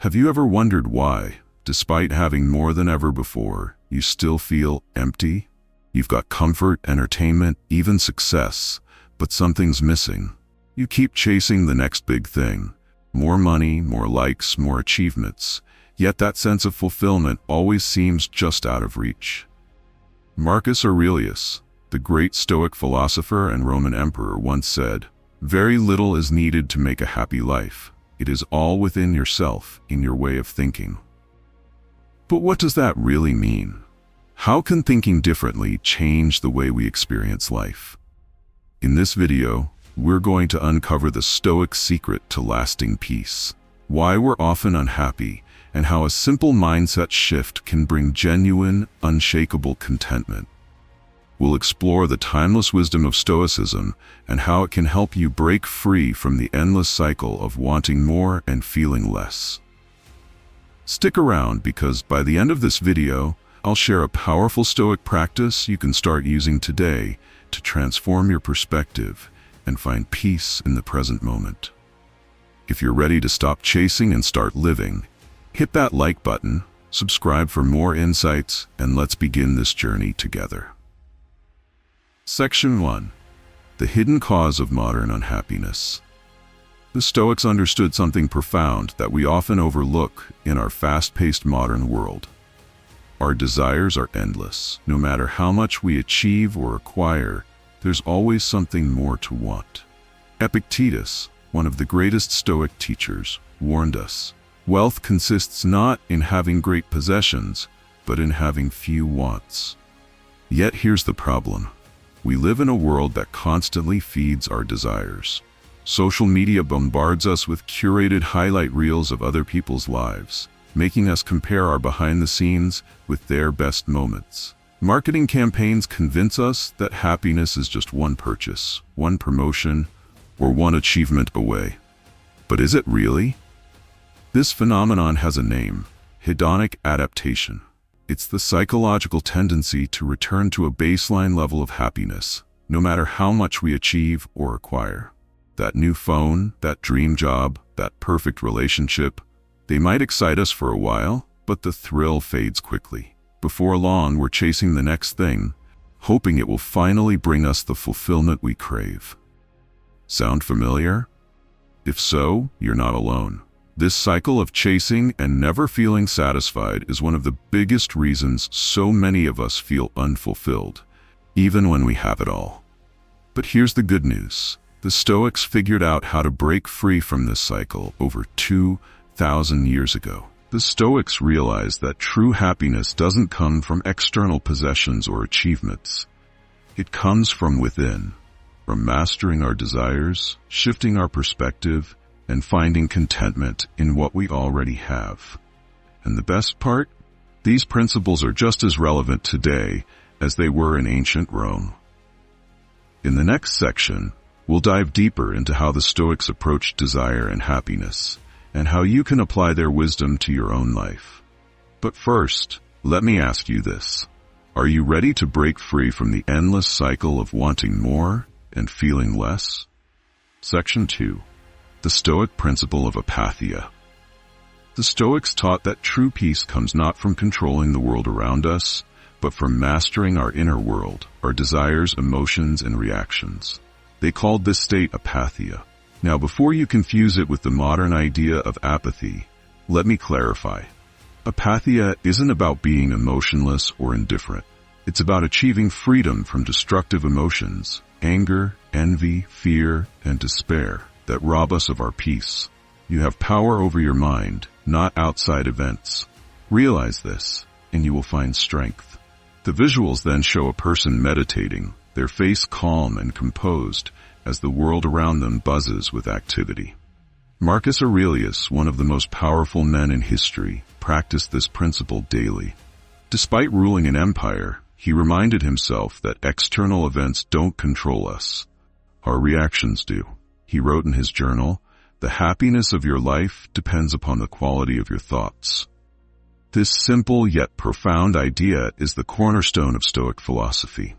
Have you ever wondered why, despite having more than ever before, you still feel empty? You've got comfort, entertainment, even success, but something's missing. You keep chasing the next big thing. More money, more likes, more achievements. Yet that sense of fulfillment always seems just out of reach. Marcus Aurelius, the great Stoic philosopher and Roman emperor, once said, "Very little is needed to make a happy life. It is all within yourself, in your way of thinking." But what does that really mean? How can thinking differently change the way we experience life? In this video, we're going to uncover the Stoic secret to lasting peace, why we're often unhappy, and how a simple mindset shift can bring genuine, unshakable contentment. We'll explore the timeless wisdom of Stoicism and how it can help you break free from the endless cycle of wanting more and feeling less. Stick around because by the end of this video, I'll share a powerful Stoic practice you can start using today to transform your perspective and find peace in the present moment. If you're ready to stop chasing and start living, hit that like button, subscribe for more insights, and let's begin this journey together. Section 1. The hidden cause of modern unhappiness. The Stoics understood something profound that we often overlook in our fast-paced modern world. Our desires are endless. No matter how much we achieve or acquire, there's always something more to want. Epictetus, one of the greatest Stoic teachers, warned us, "Wealth consists not in having great possessions, but in having few wants." Yet here's the problem. We live in a world that constantly feeds our desires. Social media bombards us with curated highlight reels of other people's lives, making us compare our behind the scenes with their best moments. Marketing campaigns convince us that happiness is just one purchase, one promotion, or one achievement away. But is it really? This phenomenon has a name: hedonic adaptation. It's the psychological tendency to return to a baseline level of happiness, no matter how much we achieve or acquire. That new phone, that dream job, that perfect relationship, they might excite us for a while, but the thrill fades quickly. Before long, we're chasing the next thing, hoping it will finally bring us the fulfillment we crave. Sound familiar? If so, you're not alone. This cycle of chasing and never feeling satisfied is one of the biggest reasons so many of us feel unfulfilled, even when we have it all. But here's the good news. The Stoics figured out how to break free from this cycle over 2,000 years ago. The Stoics realized that true happiness doesn't come from external possessions or achievements. It comes from within, from mastering our desires, shifting our perspective, and finding contentment in what we already have. And the best part? These principles are just as relevant today as they were in ancient Rome. In the next section, we'll dive deeper into how the Stoics approached desire and happiness, and how you can apply their wisdom to your own life. But first, let me ask you this. Are you ready to break free from the endless cycle of wanting more and feeling less? Section 2. The Stoic principle of apatheia. The Stoics taught that true peace comes not from controlling the world around us, but from mastering our inner world, our desires, emotions, and reactions. They called this state apatheia. Now, before you confuse it with the modern idea of apathy, let me clarify. Apatheia isn't about being emotionless or indifferent. It's about achieving freedom from destructive emotions, anger, envy, fear, and despair that rob us of our peace. You have power over your mind, not outside events. Realize this, and you will find strength. The visuals then show a person meditating, their face calm and composed as the world around them buzzes with activity. Marcus Aurelius, one of the most powerful men in history, practiced this principle daily. Despite ruling an empire, he reminded himself that external events don't control us. Our reactions do. He wrote in his journal, "The happiness of your life depends upon the quality of your thoughts." This simple yet profound idea is the cornerstone of Stoic philosophy.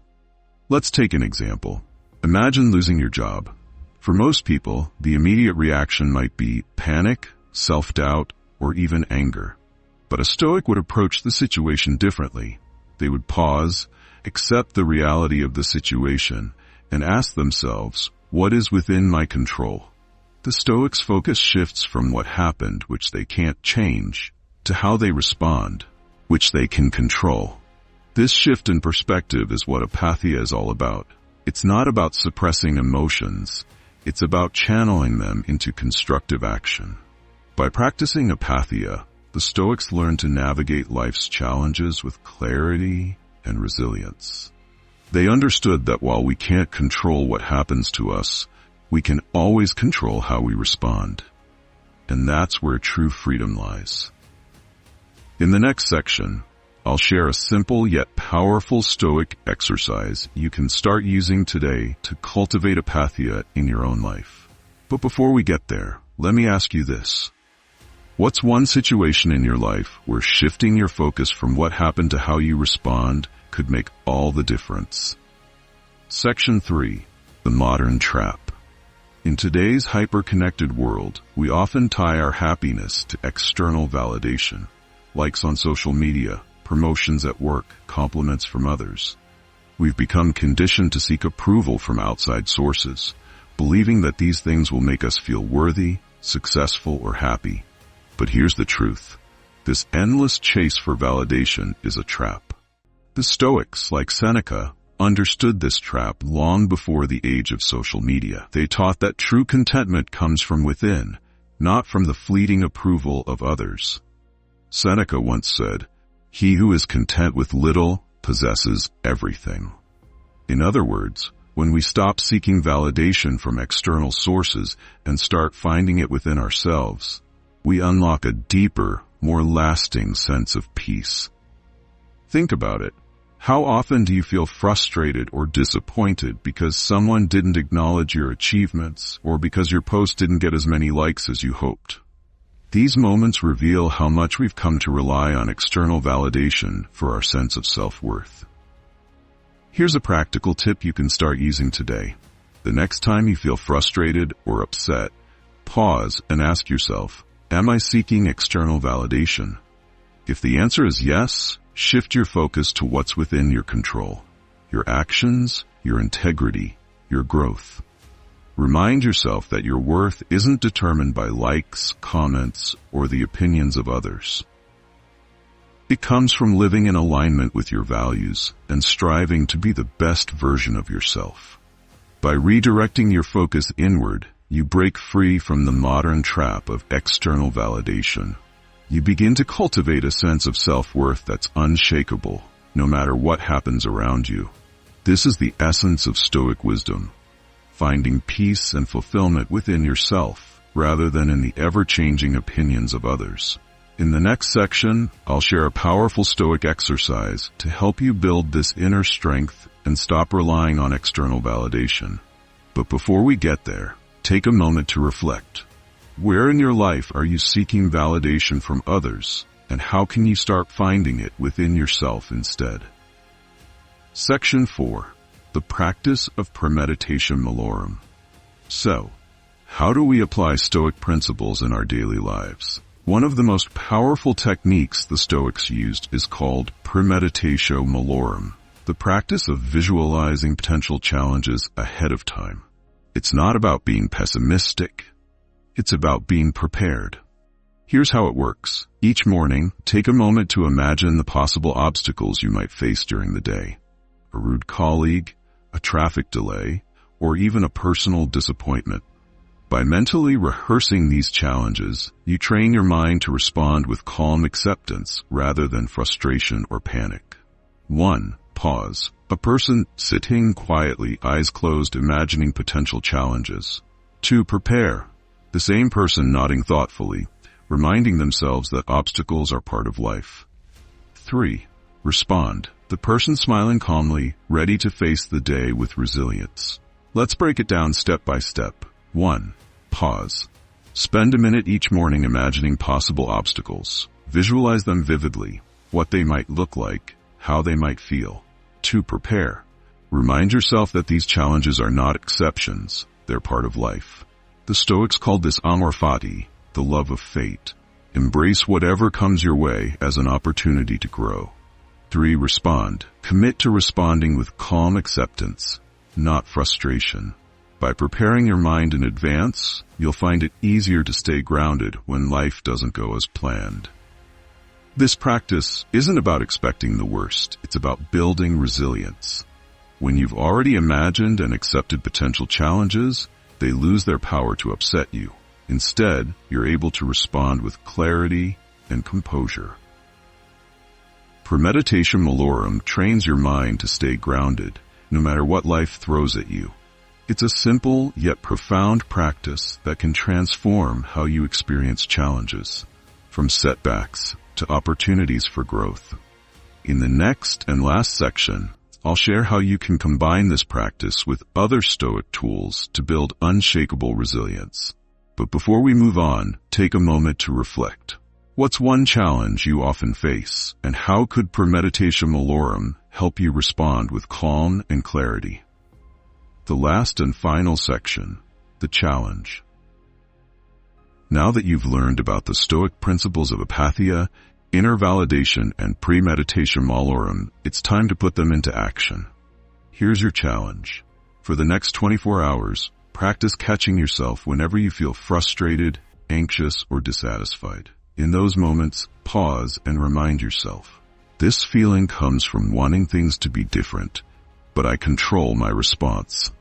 Let's take an example. Imagine losing your job. For most people, the immediate reaction might be panic, self-doubt, or even anger. But a Stoic would approach the situation differently. They would pause, accept the reality of the situation, and ask themselves, what is within my control? The Stoics' focus shifts from what happened, which they can't change, to how they respond, which they can control. This shift in perspective is what apatheia is all about. It's not about suppressing emotions. It's about channeling them into constructive action. By practicing apatheia, the Stoics learn to navigate life's challenges with clarity and resilience. They understood that while we can't control what happens to us, we can always control how we respond. And that's where true freedom lies. In the next section, I'll share a simple yet powerful Stoic exercise you can start using today to cultivate apatheia in your own life. But before we get there, let me ask you this. What's one situation in your life where shifting your focus from what happened to how you respond could make all the difference? Section 3. The Modern Trap. In today's hyper-connected world, we often tie our happiness to external validation. Likes on social media, promotions at work, compliments from others. We've become conditioned to seek approval from outside sources, believing that these things will make us feel worthy, successful, or happy. But here's the truth. This endless chase for validation is a trap. The Stoics, like Seneca, understood this trap long before the age of social media. They taught that true contentment comes from within, not from the fleeting approval of others. Seneca once said, "He who is content with little possesses everything." In other words, when we stop seeking validation from external sources and start finding it within ourselves, we unlock a deeper, more lasting sense of peace. Think about it. How often do you feel frustrated or disappointed because someone didn't acknowledge your achievements or because your post didn't get as many likes as you hoped? These moments reveal how much we've come to rely on external validation for our sense of self-worth. Here's a practical tip you can start using today. The next time you feel frustrated or upset, pause and ask yourself, am I seeking external validation? If the answer is yes, shift your focus to what's within your control. Your actions, your integrity, your growth. Remind yourself that your worth isn't determined by likes, comments, or the opinions of others. It comes from living in alignment with your values and striving to be the best version of yourself. By redirecting your focus inward, you break free from the modern trap of external validation. You begin to cultivate a sense of self-worth that's unshakable, no matter what happens around you. This is the essence of Stoic wisdom. Finding peace and fulfillment within yourself, rather than in the ever-changing opinions of others. In the next section, I'll share a powerful Stoic exercise to help you build this inner strength and stop relying on external validation. But before we get there, take a moment to reflect. Where in your life are you seeking validation from others, and how can you start finding it within yourself instead? Section 4. The practice of premeditation malorum. So, how do we apply Stoic principles in our daily lives? One of the most powerful techniques the Stoics used is called premeditatio malorum, the practice of visualizing potential challenges ahead of time. It's not about being pessimistic. It's about being prepared. Here's how it works. Each morning, take a moment to imagine the possible obstacles you might face during the day. A rude colleague, a traffic delay, or even a personal disappointment. By mentally rehearsing these challenges, you train your mind to respond with calm acceptance rather than frustration or panic. 1. Pause. A person sitting quietly, eyes closed, imagining potential challenges. 2. Prepare. The same person nodding thoughtfully, reminding themselves that obstacles are part of life. 3. Respond. The person smiling calmly, ready to face the day with resilience. Let's break it down step by step. 1. Pause. Spend a minute each morning imagining possible obstacles. Visualize them vividly, what they might look like, how they might feel. 2. Prepare. Remind yourself that these challenges are not exceptions, they're part of life. The Stoics called this amor fati, the love of fate, Embrace whatever comes your way as an opportunity to grow. 3. Respond. Commit to responding with calm acceptance, not frustration. By preparing your mind in advance, you'll find it easier to stay grounded when life doesn't go as planned. This practice isn't about expecting the worst, it's about building resilience. When you've already imagined and accepted potential challenges, they lose their power to upset you. Instead, you're able to respond with clarity and composure. Premeditation malorum trains your mind to stay grounded, no matter what life throws at you. It's a simple yet profound practice that can transform how you experience challenges, from setbacks to opportunities for growth. In the next and last section, I'll share how you can combine this practice with other Stoic tools to build unshakable resilience. But before we move on, take a moment to reflect. What's one challenge you often face, and how could premeditation malorum help you respond with calm and clarity? The last and final section, the challenge. Now that you've learned about the Stoic principles of apatheia, inner validation, and premeditation malorum, it's time to put them into action. Here's your challenge. For the next 24 hours, practice catching yourself whenever you feel frustrated, anxious, or dissatisfied. In those moments, pause and remind yourself, this feeling comes from wanting things to be different, but I control my response.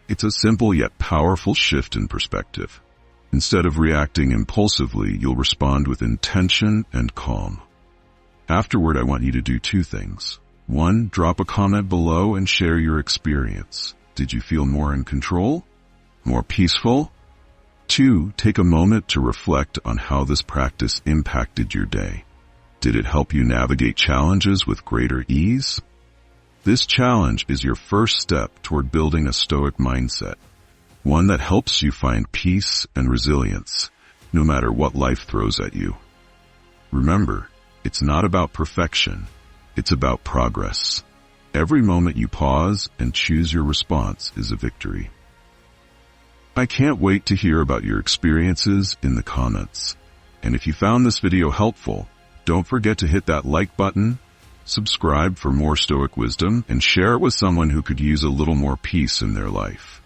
It's a simple yet powerful shift in perspective. Instead of reacting impulsively, you'll respond with intention and calm. Afterward, I want you to do 2 things. 1, drop a comment below and share your experience. Did you feel more in control? More peaceful? 2, take a moment to reflect on how this practice impacted your day. Did it help you navigate challenges with greater ease? This challenge is your first step toward building a Stoic mindset, one that helps you find peace and resilience, no matter what life throws at you. Remember, it's not about perfection, it's about progress. Every moment you pause and choose your response is a victory. I can't wait to hear about your experiences in the comments. And if you found this video helpful, don't forget to hit that like button, subscribe for more Stoic wisdom, and share it with someone who could use a little more peace in their life.